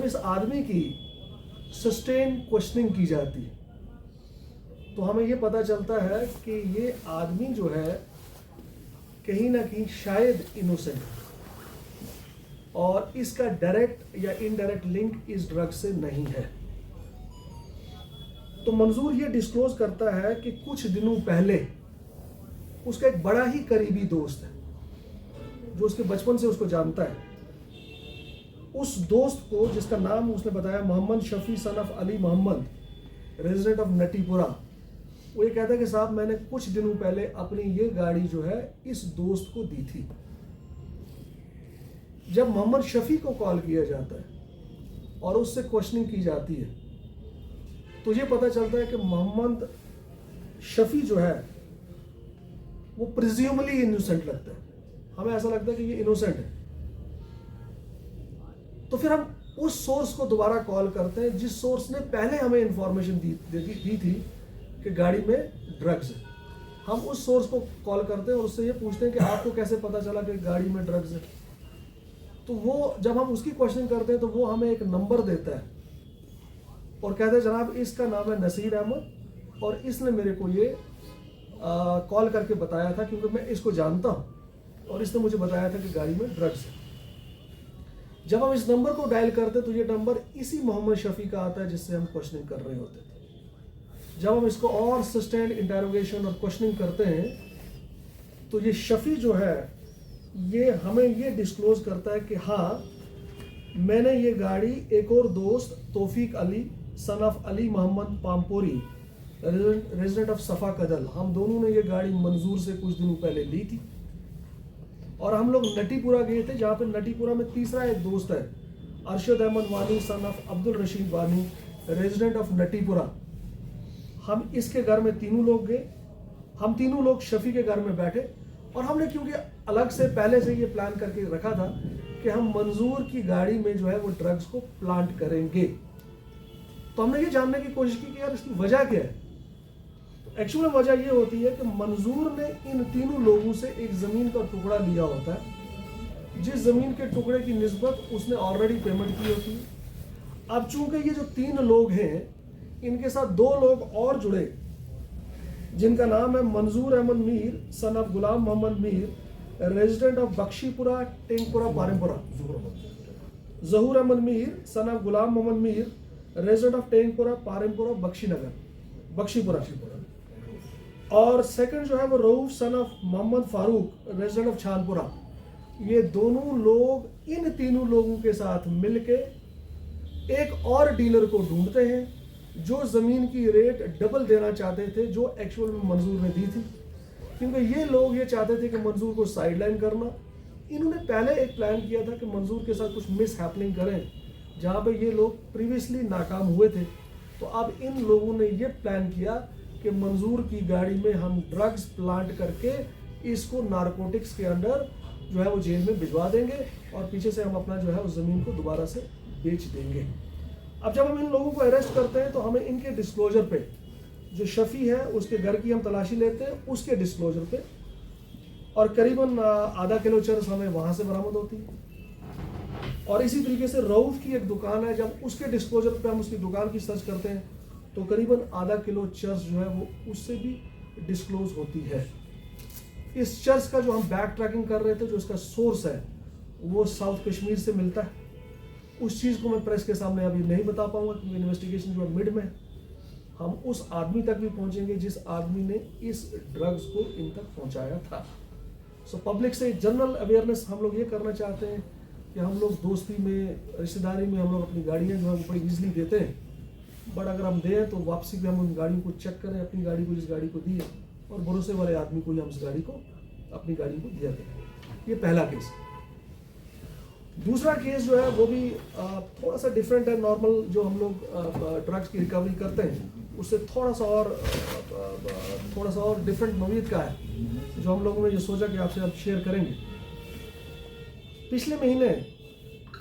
इस आदमी की सस्टेन क्वेश्चनिंग की जाती है तो हमें ये पता चलता है कि ये आदमी जो है कहीं ना कहीं शायद इनोसेंट है और इसका डायरेक्ट या इनडायरेक्ट लिंक इस ड्रग से नहीं है। तो मंजूर ये डिस्क्लोज करता है कि कुछ दिनों पहले उसका एक बड़ा ही करीबी दोस्त है जो उसके बचपन से उसको जानता है। उस दोस्त को, जिसका नाम उसने बताया Mohammad Shafi son of Ali Mohammad, resident of Natipura, वो ये कहता है कि साहब मैंने कुछ दिनों पहले अपनी ये गाड़ी जो है इस दोस्त को दी थी। जब मोहम्मद शफी को कॉल किया जाता है और उससे क्वेश्चनिंग की जाती है तो ये पता चलता है कि मोहम्मद शफी जो है वो प्रिज्यूमली इनोसेंट लगता है। हमें ऐसा लगता है कि ये इनोसेंट है। तो फिर हम उस सोर्स को दोबारा कॉल करते हैं जिस सोर्स ने पहले हमें इंफॉर्मेशन दी थी कि गाड़ी में ड्रग्स है। हम उस सोर्स को कॉल करते हैं और उससे ये पूछते हैं कि आपको कैसे पता चला कि गाड़ी में ड्रग्स है। तो वो जब हम उसकी क्वेश्चनिंग करते हैं तो वो हमें एक नंबर देता है और कहते हैं जनाब इसका नाम है नसीर अहमद और इसने मेरे को ये कॉल करके बताया था क्योंकि मैं इसको जानता हूँ और इसने मुझे बताया था कि गाड़ी में ड्रग्स है। जब हम इस नंबर को डायल करते तो ये नंबर इसी मोहम्मद शफी का आता है जिससे हम क्वेश्चनिंग कर रहे होते थे। जब हम इसको और सस्टेन्ड इंटेरोगेशन और क्वेश्चनिंग करते हैं तो ये शफी जो है ये हमें ये डिस्क्लोज करता है कि हाँ मैंने ये गाड़ी एक और दोस्त Taufiq Ali son of Ali Mohammad Pampori, resident of Safa Kadal, हम दोनों ने ये गाड़ी मंजूर से कुछ दिनों पहले ली थी और हम लोग नटीपुरा गए थे जहाँ पे नटीपुरा में तीसरा एक दोस्त है अरशद अहमद वानी सन ऑफ अब्दुल रशीद वानी, रेजिडेंट ऑफ नटीपुरा। हम इसके घर में तीनों लोग गए। हम तीनों लोग शफी के घर में बैठे और हमने क्योंकि अलग से पहले से ये प्लान करके रखा था कि हम मंजूर की गाड़ी में जो है वो ड्रग्स को प्लांट करेंगे। तो हमने ये जानने की कोशिश की कि यार इसकी वजह क्या है। तो एक्चुअली वजह ये होती है कि मंजूर ने इन तीनों लोगों से एक ज़मीन का टुकड़ा लिया होता है जिस ज़मीन के टुकड़े की निस्बत उसने ऑलरेडी पेमेंट की होती है। अब चूंकि ये जो तीन लोग हैं इनके साथ दो लोग और जुड़े जिनका नाम है Manzoor Ahmad Mir son of Ghulam Mohammad Mir, resident of Bakshipura Tengpura Parempura, Zahoor Ahmad Mir son of Ghulam Mohammad Mir, resident of Tengpura Parempura Bakshinagar Bakshipura, और सेकंड जो है वो Rauf son of Mohammad Farooq, resident of Chanpura. ये दोनों लोग इन तीनों लोगों के साथ मिलके एक और डीलर को ढूंढते हैं जो ज़मीन की रेट डबल देना चाहते थे जो एक्चुअल में मंजूर ने दी थी, क्योंकि ये लोग ये चाहते थे कि मंजूर को साइडलाइन करना। इन्होंने पहले एक प्लान किया था कि मंजूर के साथ कुछ मिस हैपनिंग करें जहाँ पे ये लोग प्रीवियसली नाकाम हुए थे। तो अब इन लोगों ने ये प्लान किया कि मंजूर की गाड़ी में हम ड्रग्स प्लांट करके इसको नारकोटिक्स के अंडर जो है वो जेल में भिजवा देंगे और पीछे से हम अपना जो है उस ज़मीन को दोबारा से बेच देंगे। अब जब हम इन लोगों को अरेस्ट करते हैं तो हमें इनके डिस्क्लोजर पे, जो शफी है उसके घर की हम तलाशी लेते हैं उसके डिस्क्लोजर पे, और करीबन आधा किलो चरस हमें वहाँ से बरामद होती है। और इसी तरीके से रऊफ की एक दुकान है, जब उसके डिस्क्लोजर पे हम उसकी दुकान की सर्च करते हैं तो करीबन आधा किलो चरस जो है वो उससे भी डिस्क्लोज होती है। इस चरस का जो हम बैक ट्रैकिंग कर रहे थे, जो इसका सोर्स है वो साउथ कश्मीर से मिलता है। उस चीज़ को मैं प्रेस के सामने अभी नहीं बता पाऊंगा क्योंकि इन्वेस्टिगेशन जो है मिड में है। हम उस आदमी तक भी पहुंचेंगे जिस आदमी ने इस ड्रग्स को इन तक पहुंचाया था। सो पब्लिक से जनरल अवेयरनेस हम लोग ये करना चाहते हैं कि हम लोग दोस्ती में, रिश्तेदारी में हम लोग अपनी गाड़ियाँ जो है बड़ी ईजिली देते हैं, बट अगर हम दें तो वापसी पे हम उन गाड़ियों को चेक करें, अपनी गाड़ी को जिस गाड़ी को दी है और भरोसे वाले आदमी को ही हम उस गाड़ी को, अपनी गाड़ी को दिया करें। ये पहला केस। दूसरा केस जो है वो भी थोड़ा सा डिफरेंट है। नॉर्मल जो हम लोग ड्रग्स की रिकवरी करते हैं उससे थोड़ा सा और डिफरेंट नौयत का है, जो हम लोगों ने ये सोचा कि आपसे अब शेयर करेंगे। पिछले महीने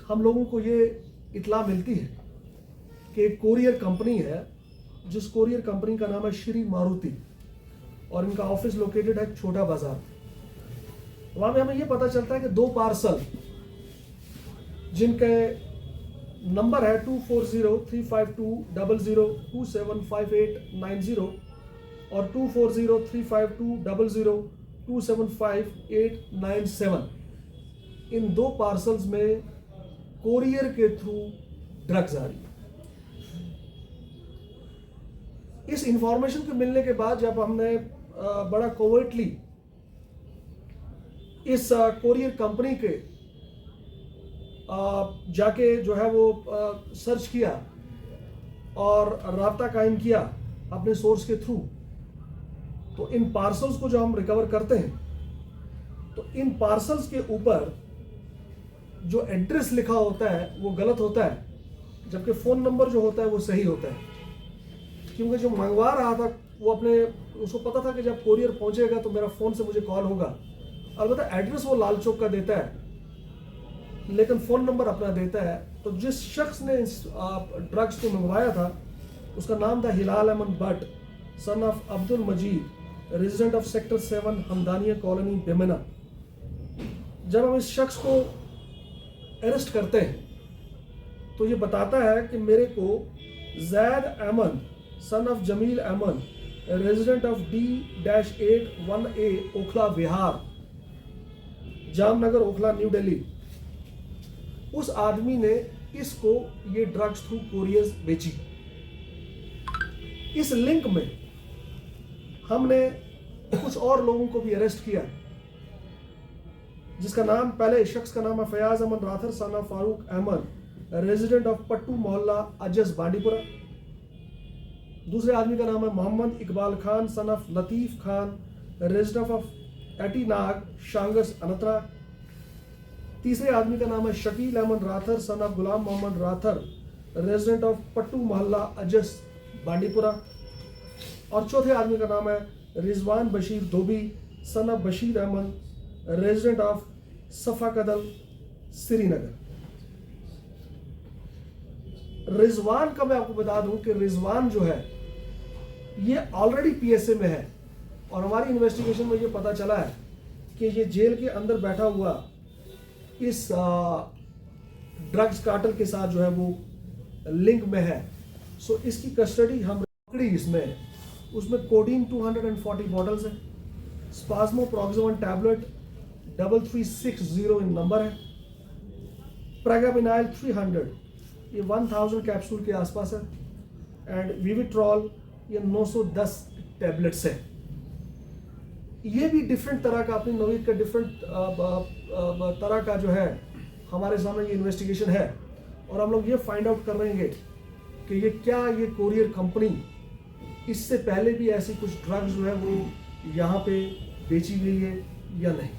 हम लोगों को ये इत्ला मिलती है कि एक कोरियर कंपनी है, जिस कोरियर कंपनी का नाम है श्री मारुति, और इनका ऑफिस लोकेटेड है छोटा बाजार। वहाँ पे हमें ये पता चलता है कि 2 पार्सल जिनके नंबर है 24035200275890 और 24035200275897। इन दो पार्सल्स में कोरियर के थ्रू ड्रग्स आ रही है। इस इंफॉर्मेशन के मिलने के बाद जब हमने बड़ा कोवर्टली इस कोरियर कंपनी के जाके जो है वो सर्च किया और राब्ता कायम किया अपने सोर्स के थ्रू, तो इन पार्सल्स को जो हम रिकवर करते हैं तो इन पार्सल्स के ऊपर जो एड्रेस लिखा होता है वो गलत होता है, जबकि फ़ोन नंबर जो होता है वो सही होता है। क्योंकि जो मंगवा रहा था वो उसको पता था कि जब कोरियर पहुंचेगा तो मेरा फ़ोन से मुझे कॉल होगा। अलबत्ता एड्रेस वो लाल चौक का देता है लेकिन फ़ोन नंबर अपना देता है। तो जिस शख्स ने ड्रग्स को मंगवाया था उसका नाम था Hilal Ahmad Bhat, son of Abdul Majid, resident of sector 7 Hamdania colony Bemina. जब हम इस शख्स को अरेस्ट करते हैं तो ये बताता है कि मेरे को Zaid Ahmed son of Jameel Ahmed, resident of D-8-1A Okhla Vihar, Jamnagar Okhla New Delhi, उस आदमी ने इसको ये ड्रग्स थ्रू कोरियर्स बेची। इस लिंक में हमने कुछ और लोगों को भी अरेस्ट किया, जिसका नाम, पहले शख्स का नाम है Fayaz Ahmad Rather son of Farooq Ahmad, resident of Pattu Mohalla Ajas Bandipora. दूसरे आदमी का नाम है Mohammad Iqbal Khan son of Latif Khan, resident of एटीनाग शांगस अनतरा। तीसरे आदमी का नाम है Shakeel Ahmad Rather son of Ghulam Mohammad Rather, resident of Pattu Mohalla Ajas Bandipora. और चौथे आदमी का नाम है Rizwan Bashir Dhobi son of Bashir Ahmad, resident of Safa कदल श्रीनगर। रिजवान का मैं आपको बता दूं कि रिजवान जो है ये ऑलरेडी PSA में है और हमारी इन्वेस्टिगेशन में ये पता चला है कि ये जेल के अंदर बैठा हुआ इस ड्रग्स कार्टल के साथ जो है वो लिंक में है। सो इसकी कस्टडी हम पकड़ी, इसमें उसमें कोडीन 240 बॉटल्स है, स्पाज्मोप्रॉक्सिमन टैबलेट 3360 इन नंबर है, प्रेगाबिनाइल 300 ये 1000 कैप्सूल के आसपास है, एंड विविट्रॉल ये 910 टैबलेट्स है। ये भी डिफरेंट तरह का, अपनी नौीयत का डिफरेंट तरह का जो है हमारे सामने ये इन्वेस्टिगेशन है और हम लोग ये फाइंड आउट कर रहे हैं कि ये कोरियर कंपनी इससे पहले भी ऐसी कुछ ड्रग्स जो है वो यहाँ पे बेची गई है या नहीं।